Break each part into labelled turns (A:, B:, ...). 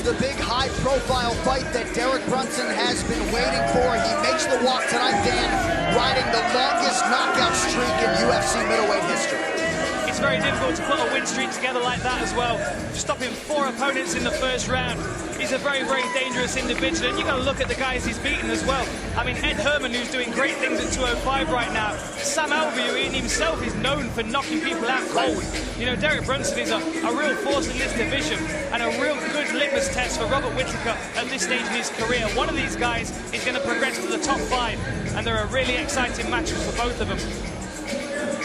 A: the big high-profile fight that Derek Brunson has been waiting for. He makes the walk tonight, Dan, riding the longest knockout streak in UFC middleweight history.
B: It's very difficult to put a win streak together like that as well. Stopping 4 opponents in the first round. He's a very, very dangerous individual, and you got to look at the guys he's beaten as well. I mean, Ed Herman, who's doing great things at 205 right now. Sam Alvey, who in himself is known for knocking people out cold. You know, Derek Brunson is a real force in this division and a real good litmus test for Robert Whittaker at this stage in his career. One of these guys is going to progress to the top 5, and there are really exciting matches for both of them.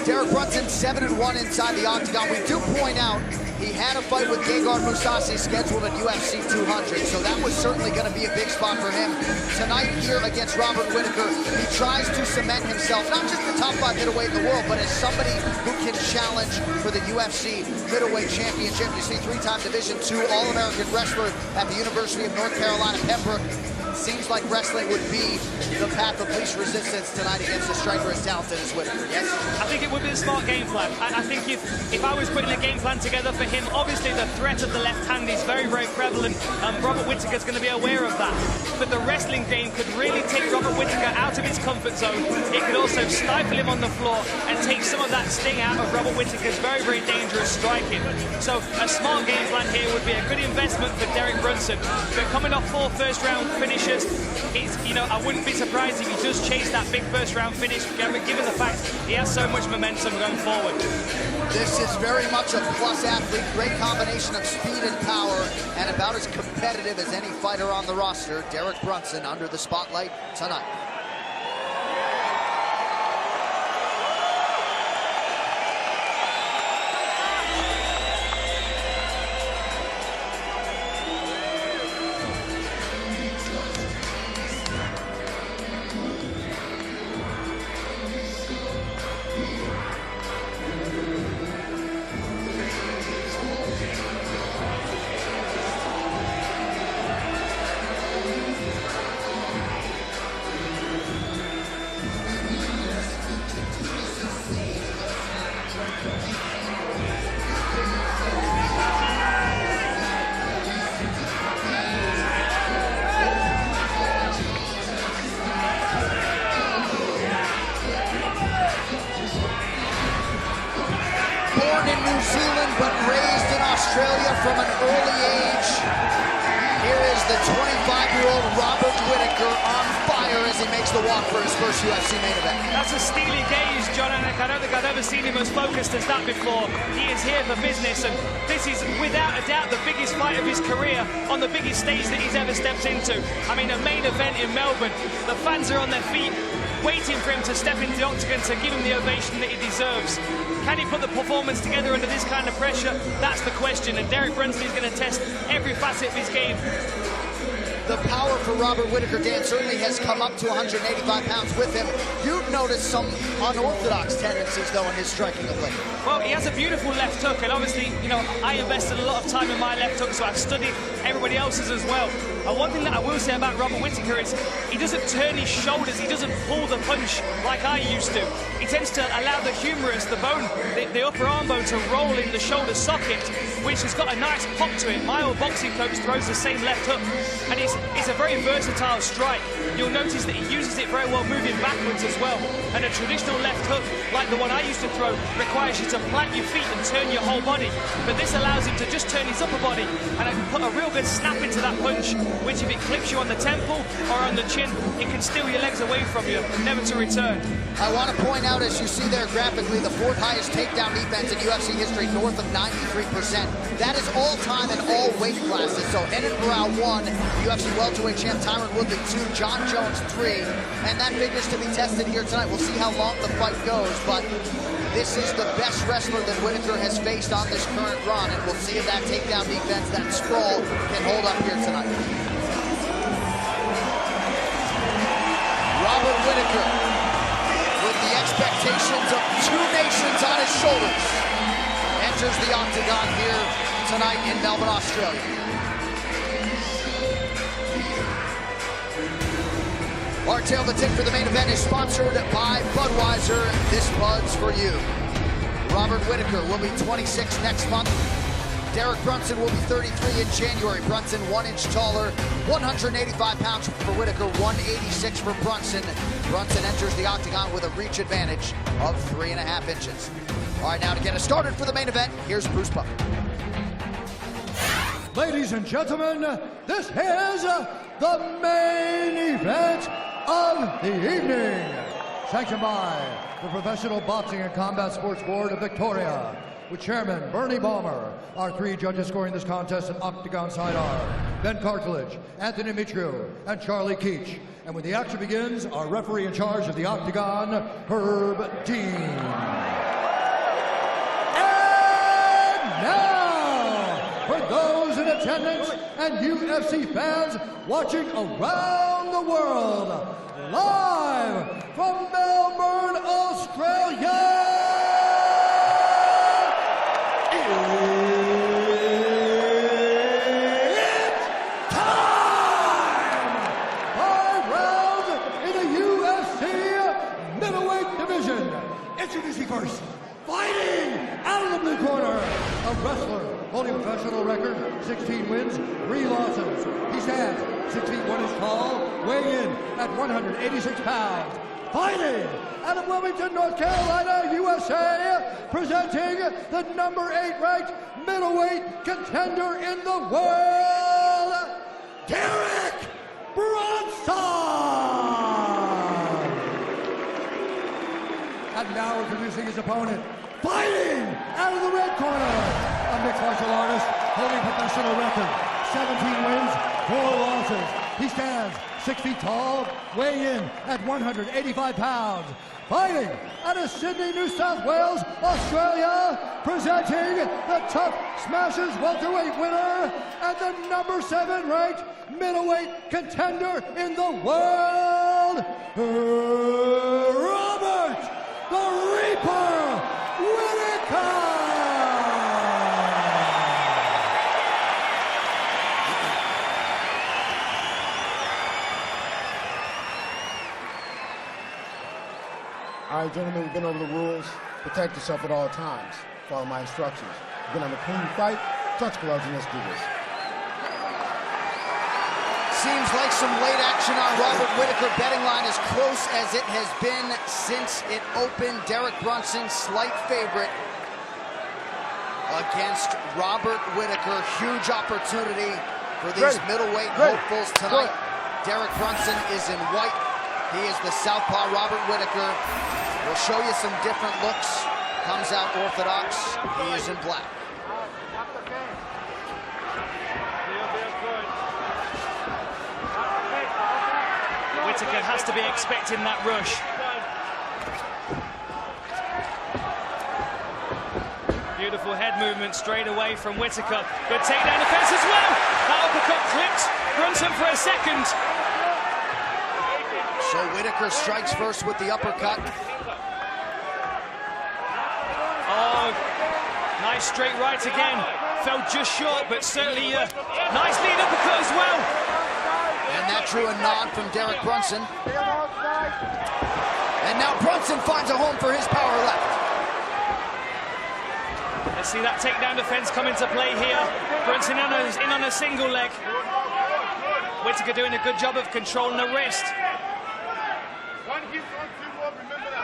A: Derek Brunson 7-1 inside the octagon. We do point out he had a fight with Gegard Mousasi scheduled at UFC 200, so that was certainly going to be a big spot for him. Tonight here against Robert Whittaker, he tries to cement himself, not just the top 5 middleweight in the world, but as somebody who can challenge for the UFC middleweight championship. You see, 3-time Division II All-American wrestler at the University of North Carolina, Pembroke. Seems like wrestling would be the path of least resistance tonight against a striker as talented as Whittaker, yes?
B: I think it would be a smart game plan. I think if I was putting a game plan together for him, obviously the threat of the left hand is very, very prevalent. Robert Whittaker's going to be aware of that. But the wrestling game could really take Robert Whittaker out of his comfort zone. It could also stifle him on the floor and take some of that sting out of Robert Whittaker's very, very dangerous striking. So a smart game plan here would be a good investment for Derek Brunson. But coming off 4 first-round finishes, you know, I wouldn't be surprised if he does chase that big first-round finish, given the fact he has so much momentum going forward.
A: This is very much a plus athlete, great combination of speed and power, and about as competitive as any fighter on the roster. Derek Brunson under the spotlight tonight. Born in New Zealand, but raised in Australia from an early age. Here is the 25-year-old Robert Whittaker on fire as he makes the walk for his first UFC main event.
B: That's a steely gaze, John, and I don't think I've ever seen him as focused as that before. He is here for business, and this is without a doubt the biggest fight of his career on the biggest stage that he's ever stepped into. I mean, a main event in Melbourne. The fans are on their feet, waiting for him to step into the octagon to give him the ovation that he deserves. Can he put the performance together under this kind of pressure? That's the question, and Derek Brunson is going to test every facet of his game.
A: The power for Robert Whittaker, Dan, certainly has come up to 185 pounds with him. You've noticed some unorthodox tendencies, though, in his striking of late.
B: Well, he has a beautiful left hook, and obviously, you know, I invested a lot of time in my left hook, so I've studied everybody else's as well. And one thing that I will say about Robert Whittaker is he doesn't turn his shoulders, he doesn't pull the punch like I used to. He tends to allow the humerus, the bone, the upper arm bone, to roll in the shoulder socket, which has got a nice pop to it. My old boxing coach throws the same left hook, and it's a very versatile strike. You'll notice that he uses it very well moving backwards as well. And a traditional left hook, like the one I used to throw, requires you to plant your feet and turn your whole body. But this allows him to just turn his upper body and put a real good snap into that punch, which if it clips you on the temple or on the chin, it can steal your legs away from you, never to return.
A: I want to point out, as you see there graphically, the 4th highest takedown defense in UFC history, north of 93%. That is all time in all weight classes. So Eddie Brow 1, UFC welterweight champ Tyron Woodley 2, John Jones 3, and that figures to be tested here tonight. We'll see how long the fight goes, but this is the best wrestler that Whittaker has faced on this current run, and we'll see if that takedown defense, that sprawl, can hold up here tonight. Robert Whittaker, with the expectations of 2 nations on his shoulders, enters the octagon here tonight in Melbourne, Australia. Our tail of the tick for the main event is sponsored by Budweiser. This Bud's for you. Robert Whittaker will be 26 next month. Derek Brunson will be 33 in January. Brunson 1 inch taller, 185 pounds for Whittaker, 186 for Brunson. Brunson enters the octagon with a reach advantage of 3.5 inches. All right, now to get us started for the main event, here's Bruce Buffer.
C: Ladies and gentlemen, this is the main event of the evening. Sanctioned by the Professional Boxing and Combat Sports Board of Victoria, with Chairman Bernie Balmer. Our 3 judges scoring this contest in octagon side are Ben Cartilage, Anthony Mitrio, and Charlie Keach. And when the action begins, our referee in charge of the octagon, Herb Dean. And now, for those in attendance and UFC fans watching around the world, live from Melbourne, Australia, it's time! 5 rounds in the UFC middleweight division. Introducing first, fighting out of the blue corner, a wrestler holding a professional record, 16 wins, 3 losses. He stands 6 feet 1 inch tall, weighing in at 186 pounds. Fighting out of Wilmington, North Carolina, USA, presenting the number 8 ranked middleweight contender in the world, Derek Brunson! And now introducing his opponent, fighting out of the red corner, a mixed martial artist holding a professional record, 17 wins, 4 losses. He stands 6 feet tall, weighing in at 185 pounds. Fighting out of Sydney, New South Wales, Australia, presenting the Tough Smashers welterweight winner and the number 7 ranked middleweight contender in the world, Robert the Reaper Whittaker!
D: All right, gentlemen, we've been over the rules. Protect yourself at all times. Follow my instructions. We're gonna have a clean fight. Touch gloves and let's do this.
A: Seems like some late action on Robert Whittaker. Betting line as close as it has been since it opened. Derek Brunson, slight favorite against Robert Whittaker. Huge opportunity for these middleweight hopefuls tonight. Derek Brunson is in white. He is the southpaw. Robert Whittaker will show you some different looks. Comes out orthodox. He is in black.
B: Whittaker has to be expecting that rush. Beautiful head movement straight away from Whittaker. Good takedown defense as well. That uppercut clipped Brunson for a second.
A: So Whittaker strikes first with the uppercut.
B: Oh, nice straight right again. Fell just short, but certainly a nice lead uppercut as well.
A: And that drew a nod from Derek Brunson. And now Brunson finds a home for his power left.
B: Let's see that takedown defense come into play here. Brunson in on a single leg. Whittaker doing a good job of controlling the wrist.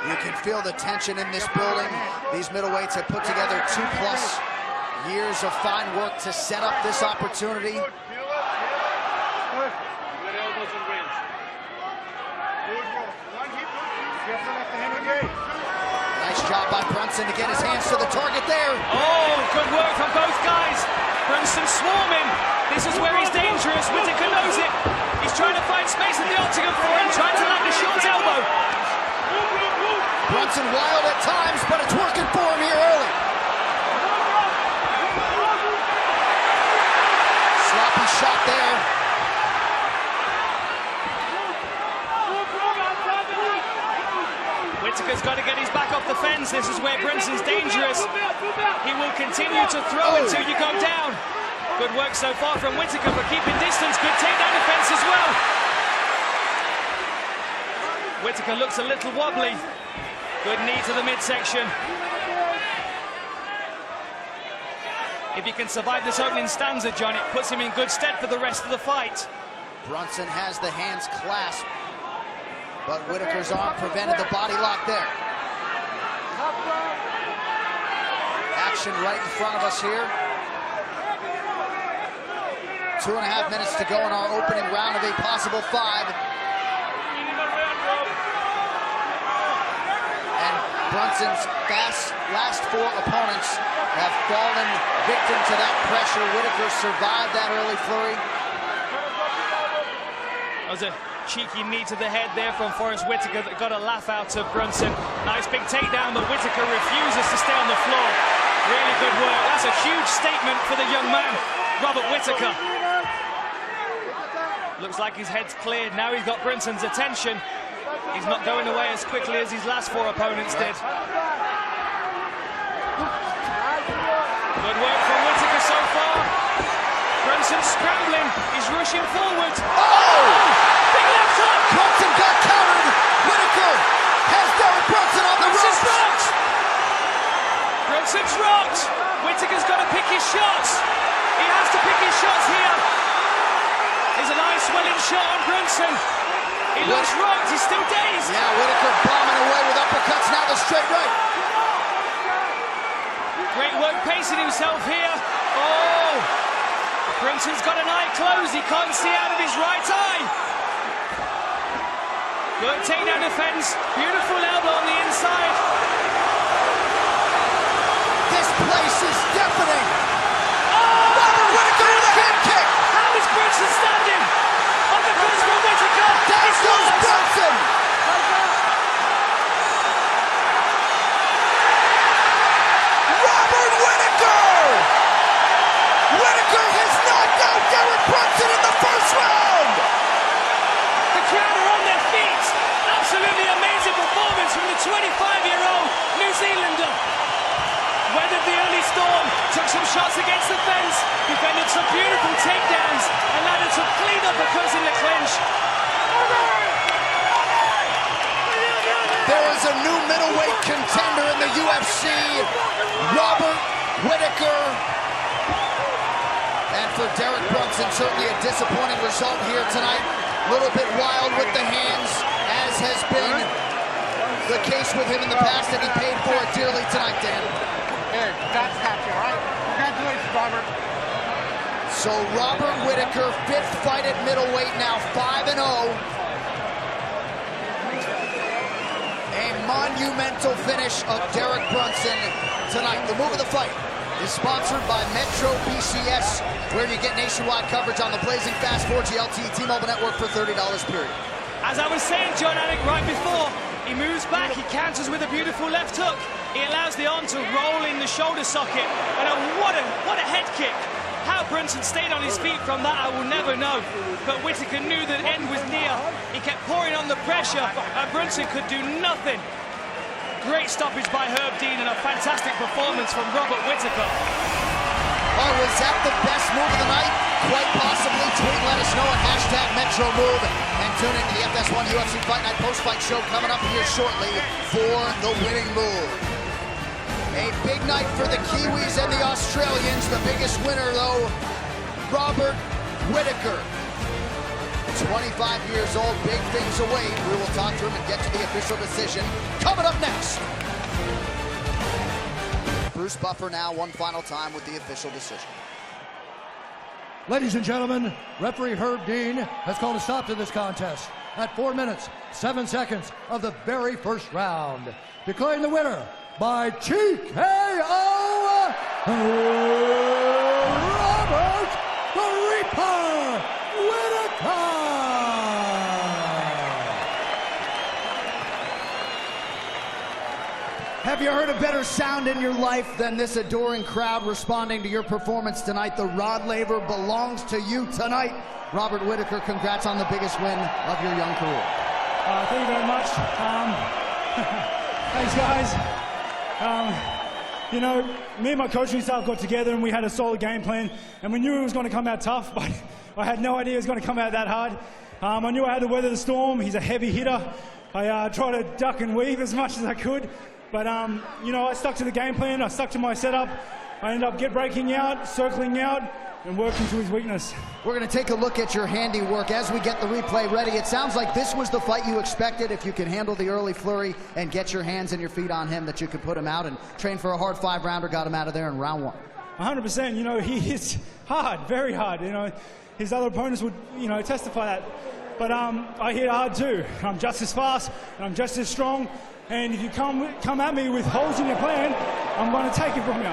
A: You can feel the tension in this building. These middleweights have put together 2+ years of fine work to set up this opportunity. Nice job by Brunson to get his hands to the target there.
B: Oh, good work from both guys. Brunson swarming. This is where he's dangerous. Whittaker knows it. He's trying to find space in the octagon for him, trying to land a short elbow.
A: Brunson wild at times, but it's working for him here early. Sloppy shot there.
B: Whittaker's got to get his back off the fence. This is where Brunson's dangerous. He will continue to throw until you go down. Good work so far from Whittaker for keeping distance. Good takedown defense as well. Whittaker looks a little wobbly. Good knee to the midsection. If he can survive this opening stanza, John, it puts him in good stead for the rest of the fight.
A: Brunson has the hands clasped, but Whittaker's arm prevented the body lock there. Action right in front of us here. 2.5 minutes to go in our opening round of a possible 5. And Brunson's last 4 opponents have fallen victim to that pressure. Whittaker survived that early flurry.
B: That was a cheeky knee to the head there from Forrest Whittaker that got a laugh out of Brunson. Nice big takedown, but Whittaker refuses to stay on the floor. Really good work. That's a huge statement for the young man, Robert Whittaker. Looks like his head's cleared. Now he's got Brunson's attention. He's not going away as quickly as his last 4 opponents did. Good work from Whittaker so far. Brunson scrambling. He's rushing forward.
A: Oh!
B: Big left hook!
A: Brunson got countered. Whittaker has Derek Brunson on the ropes.
B: Brunson's rocked. Whittaker's got to pick his shots. He has to pick his shots here. There's a nice swelling shot on Brunson. He looks rocked. He's still dazed.
A: Yeah, Whittaker bombing away with uppercuts. Now the straight right.
B: Great work pacing himself here. Oh! Brunson's got an eye closed. He can't see out of his right eye. Good takedown defense. Beautiful elbow on the inside.
A: This place is deafening.
B: Oh!
A: Robert Whittaker with a head kick.
B: How is Brunson standing? Uppercuts from Whittaker.
A: There goes Brunson. Robert Whittaker. Whittaker has knocked out Derek Brunson in the first round.
B: The crowd are on their feet. Absolutely amazing performance from the 25-year-old New Zealander. Weathered the early storm, took some shots against the fence, defended some beautiful takedowns, and landed some clean uppercuts in the clinch.
A: There is a new middleweight contender in the UFC, Robert Whittaker. And for Derek Brunson, certainly a disappointing result here tonight. A little bit wild with the hands, as has been the case with him in the past, and he paid for it dearly tonight, Dan.
D: Hey, that's happy, all right? Congratulations, Robert.
A: So Robert Whittaker, 5th fight at middleweight, now 5-0. A monumental finish of Derek Brunson tonight. The move of the fight is sponsored by Metro PCS, where you get nationwide coverage on the blazing fast 4G LTE T-Mobile network for $30 period.
B: As I was saying, John Alec, right before, he moves back, he counters with a beautiful left hook. He allows the arm to roll in the shoulder socket. And what a head kick. How Brunson stayed on his feet from that, I will never know. But Whittaker knew that end was near. He kept pouring on the pressure, and Brunson could do nothing. Great stoppage by Herb Dean and a fantastic performance from Robert Whittaker.
A: Oh, was that the best move of the night? Quite possibly. Tweet, let us know at #MetroMove. And tune into the FS1 UFC Fight Night post-fight show coming up here shortly for the winning move. A big night for the Kiwis and the Australians. The biggest winner, though, Robert Whittaker. 25 years old, big things await. We will talk to him and get to the official decision coming up next. Bruce Buffer now one final time with the official decision.
C: Ladies and gentlemen, referee Herb Dean has called a stop to this contest at 4 minutes, 7 seconds of the very first round. Declaring the winner by TKO, Robert the Reaper Whittaker.
A: Have you heard a better sound in your life than this adoring crowd responding to your performance tonight? The Rod Laver belongs to you tonight. Robert Whittaker, congrats on the biggest win of your young career.
E: Thank you very much. Thanks, guys. You know, me and my coaching staff got together and we had a solid game plan, and we knew it was going to come out tough, but I had no idea it was going to come out that hard. I knew I had to weather the storm. He's a heavy hitter. I tried to duck and weave as much as I could. But, you know, I stuck to the game plan, I stuck to my setup, I ended up breaking out, circling out, and working to his weakness.
A: We're going to take a look at your handiwork as we get the replay ready. It sounds like this was the fight you expected. If you can handle the early flurry and get your hands and your feet on him, that you could put him out and train for a hard 5-rounder, got him out of there in round 1.
E: 100%. You know, he hits hard, very hard. You know, his other opponents would, you know, testify that. But I hit hard too. I'm just as fast, and I'm just as strong. And if you come at me with holes in your plan, I'm going to take it from you.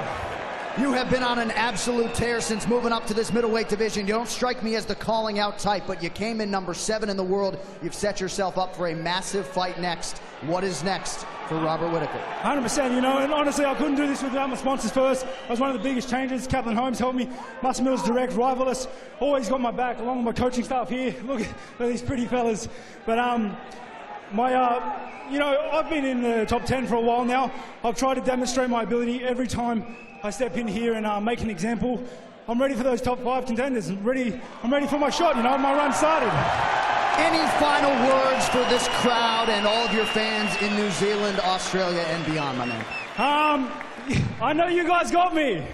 A: You have been on an absolute tear since moving up to this middleweight division. You don't strike me as the calling out type, but you came in number 7 in the world. You've set yourself up for a massive fight next. What is next for Robert Whittaker?
E: 100%, you know, and honestly, I couldn't do this without my sponsors first. I was one of the biggest changes. Kaplan Holmes helped me. Muscle Mills Direct, Rivalus, always got my back, along with my coaching staff here. Look at these pretty fellas. But you know, I've been in the top 10 for a while now. I've tried to demonstrate my ability every time I step in here and make an example. I'm ready for those top 5 contenders. I'm ready for my shot, you know, my run started.
A: Any final words for this crowd and all of your fans in New Zealand, Australia, and beyond, my man?
E: I know you guys got me.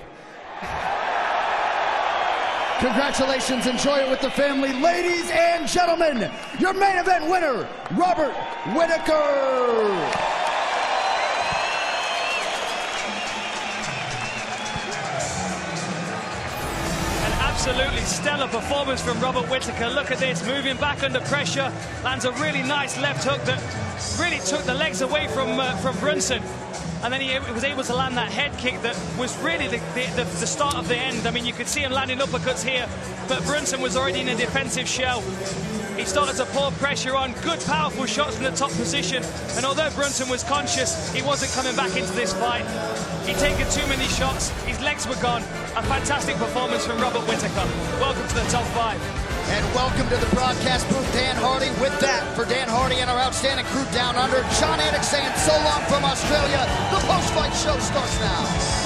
A: Congratulations, enjoy it with the family. Ladies and gentlemen, your main event winner, Robert Whittaker.
B: Absolutely stellar performance from Robert Whittaker. Look at this, moving back under pressure, lands a really nice left hook that really took the legs away from Brunson. And then he was able to land that head kick that was really the start of the end. I mean, you could see him landing uppercuts here, but Brunson was already in a defensive shell. He started to pour pressure on, good powerful shots from the top position, and although Brunson was conscious, he wasn't coming back into this fight. He'd taken too many shots, his legs were gone. A fantastic performance from Robert Whittaker. Welcome to the top 5.
A: And welcome to the broadcast booth, Dan Hardy. With that, for Dan Hardy and our outstanding crew down under, John Anik saying so long from Australia. The post-fight show starts now.